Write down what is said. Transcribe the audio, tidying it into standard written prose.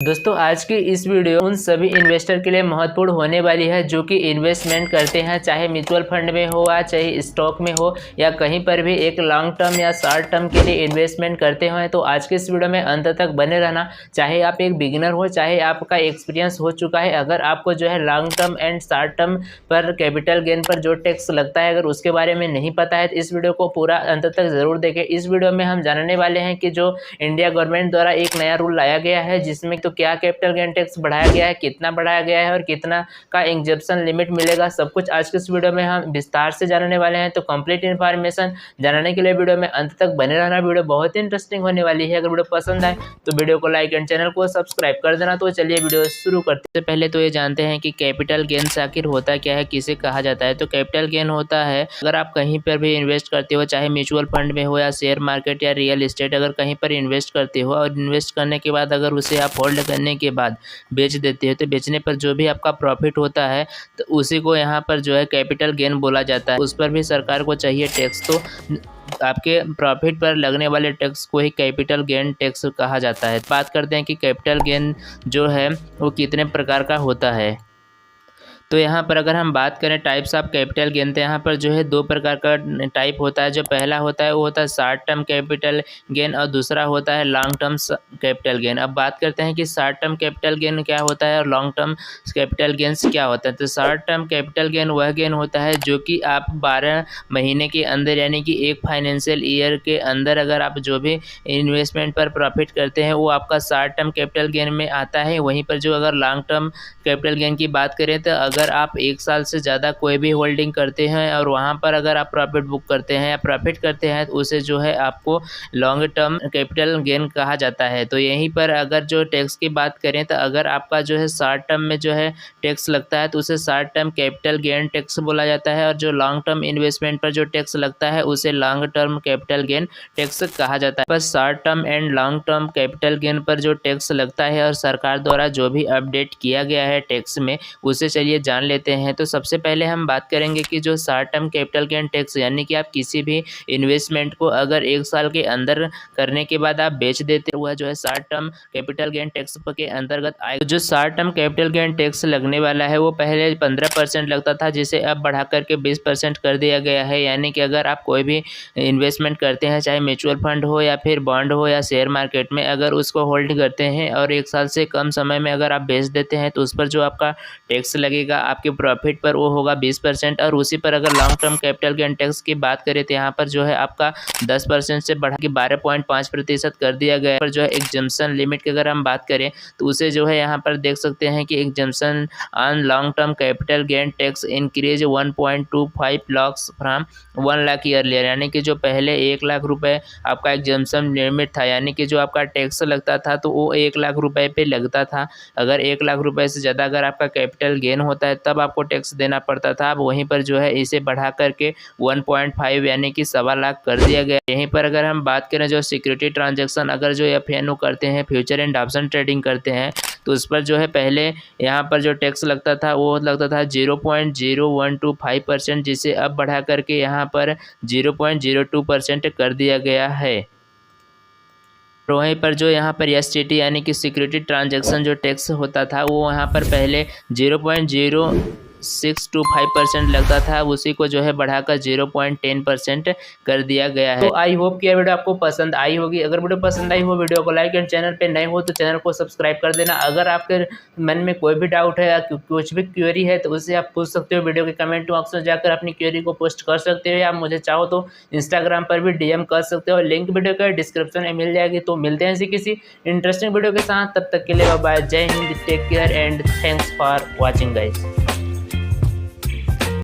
दोस्तों आज की इस वीडियो उन सभी इन्वेस्टर के लिए महत्वपूर्ण होने वाली है जो कि इन्वेस्टमेंट करते हैं, चाहे म्यूचुअल फंड में हो या चाहे स्टॉक में हो या कहीं पर भी एक लॉन्ग टर्म या शॉर्ट टर्म के लिए इन्वेस्टमेंट करते हो। तो आज के इस वीडियो में अंत तक बने रहना, चाहे आप एक बिगिनर हो चाहे आपका एक्सपीरियंस हो चुका है। अगर आपको जो है long term and short term पर कैपिटल गेन पर जो टैक्स लगता है अगर उसके बारे में नहीं पता है तो इस वीडियो को पूरा अंत तक जरूर देखें। इस वीडियो में हम जानने वाले हैं कि जो इंडिया गवर्नमेंट द्वारा एक नया रूल लाया गया है जिसमें तो क्या कैपिटल गेन टैक्स बढ़ाया गया है, कितना बढ़ाया गया है और कितना का एग्जेम्पशन लिमिट मिलेगा, सब कुछ आज के इस वीडियो में हम विस्तार से जानने वाले हैं। तो कंप्लीट इन्फॉर्मेशन जानने के लिए वीडियो में अंत तक बने रहना। वीडियो बहुत ही इंटरेस्टिंग होने वाली है। अगर वीडियो पसंद आए तो वीडियो को लाइक एंड चैनल को सब्सक्राइब कर देना। तो चलिए वीडियो शुरू करते हैं। पहले तो ये जानते हैं कि कैपिटल गेन आखिर होता क्या है, किसे कहा जाता है। तो कैपिटल गेन होता है अगर आप कहीं पर भी इन्वेस्ट करते हो, चाहे म्यूचुअल फंड में हो या शेयर मार्केट या रियल एस्टेट, अगर कहीं पर इन्वेस्ट करते हो और इन्वेस्ट करने के बाद अगर उसे आप होल्ड करने के बाद बेच देते हो तो बेचने पर जो भी आपका प्रॉफिट होता है तो उसी को यहाँ पर जो है कैपिटल गेन बोला जाता है। उस पर भी सरकार को चाहिए टैक्स, तो आपके प्रॉफिट पर लगने वाले टैक्स को ही कैपिटल गेन टैक्स कहा जाता है। बात करते हैं कि कैपिटल गेन जो है वो कितने प्रकार का होता है। तो यहाँ पर अगर हम बात करें टाइप्स ऑफ कैपिटल गेन, तो यहाँ पर जो है दो प्रकार का टाइप होता है। जो पहला होता है वो होता है शॉर्ट टर्म कैपिटल गेन और दूसरा होता है लॉन्ग टर्म कैपिटल गेन। अब बात करते हैं कि शॉर्ट टर्म कैपिटल गेन क्या होता है और लॉन्ग टर्म कैपिटल गेन्स क्या होता है। तो शॉर्ट टर्म कैपिटल गेन वह गेन होता है जो कि आप 12 महीने के अंदर यानी कि एक फाइनेंशियल ईयर के अंदर अगर आप जो भी इन्वेस्टमेंट पर प्रॉफिट करते हैं वो आपका शॉर्ट टर्म कैपिटल गेन में आता है। वहीं पर जो अगर लॉन्ग टर्म कैपिटल गेन की बात करें तो अगर आप एक साल से ज़्यादा कोई भी होल्डिंग करते हैं और वहां पर अगर आप प्रॉफिट बुक करते हैं या प्रॉफिट करते हैं तो उसे जो है आपको लॉन्ग टर्म कैपिटल गेन कहा जाता है। तो यहीं पर अगर जो टैक्स की बात करें तो अगर आपका जो है शॉर्ट टर्म में जो है टैक्स लगता है तो उसे short term capital gain tax बोला जाता है, और जो लॉन्ग टर्म इन्वेस्टमेंट पर जो टैक्स लगता है उसे long term capital gain tax कहा जाता है। बस short term and long term capital gain पर जो टैक्स लगता है और सरकार द्वारा जो भी अपडेट किया गया है टैक्स में उसे चलिए जान लेते हैं। तो सबसे पहले हम बात करेंगे कि जो short term capital gain tax यानी कि आप किसी भी इन्वेस्टमेंट को अगर एक साल के अंदर करने के बाद आप बेच देते हुआ जो है short term capital gain tax के अंतर्गत आएगा। जो short term capital gain tax लगने वाला है वो पहले 15% लगता था, जिसे अब बढ़ा करके 20% कर दिया गया है। यानी कि अगर आप कोई भी इन्वेस्टमेंट करते हैं, चाहे म्यूचुअल फंड हो या फिर बॉन्ड हो या शेयर मार्केट में, अगर उसको होल्ड करते हैं और एक साल से कम समय में अगर आप बेच देते हैं तो उस पर जो आपका टैक्स लगेगा आपके प्रॉफिट पर वो होगा 20%। और उसी पर अगर long term capital gain tax की बात करें तो यहाँ पर जो है आपका 10% से बढ़ा के 12.5% कर दिया गया है। पर जो है एग्जम्पशन लिमिट की अगर हम बात करें तो उसे जो है यहाँ पर देख सकते हैं कि exemption on long term capital gain tax increase 1.25 lakh from 1 lakh earlier, यानी कि जो पहले 1 लाख रुपए आपका एग्जम्पशन लिमिट था, यानी कि जो आपका टैक्स लगता था तो वो 1 लाख रुपए पे लगता था। अगर 1 लाख रुपए से ज़्यादा अगर आपका कैपिटल गेन होता है तब आपको टैक्स देना पड़ता था। अब वहीं पर जो है इसे बढ़ा करके 1.5 यानी कि 1.25 लाख कर दिया गया। यहीं पर अगर हम बात करें जो सिक्योरिटी ट्रांजैक्शन अगर जो FNO करते हैं, फ्यूचर एंड ऑप्शन ट्रेडिंग करते हैं, तो उस पर जो है पहले यहाँ पर जो टैक्स लगता था वो लगता था 0.0125%, जिसे अब बढ़ा करके यहाँ पर 0.02% कर दिया गया है। वहीं पर जो यहाँ पर STT यानी कि सिक्योरिटी ट्रांजैक्शन जो टैक्स होता था वो यहाँ पर पहले 0.0625% लगता था, उसी को जो है बढ़ाकर 0.10% कर दिया गया है। तो आई होप कि यह वीडियो आपको पसंद आई होगी। अगर वीडियो पसंद आई हो वीडियो को लाइक एंड चैनल पे नए हो तो चैनल को सब्सक्राइब कर देना। अगर आपके मन में कोई भी डाउट है या कुछ भी क्वेरी है तो उसे आप पूछ सकते हो। वीडियो के कमेंट बॉक्स में जाकर अपनी क्वेरी को पोस्ट कर सकते हो या मुझे चाहो तो इंस्टाग्राम पर भी DM कर सकते हो। लिंक वीडियो का डिस्क्रिप्शन में मिल जाएगी। तो मिलते हैं किसी इंटरेस्टिंग वीडियो के साथ, तब तक के लिए बाय। जय हिंद, take care and thanks for watching guys.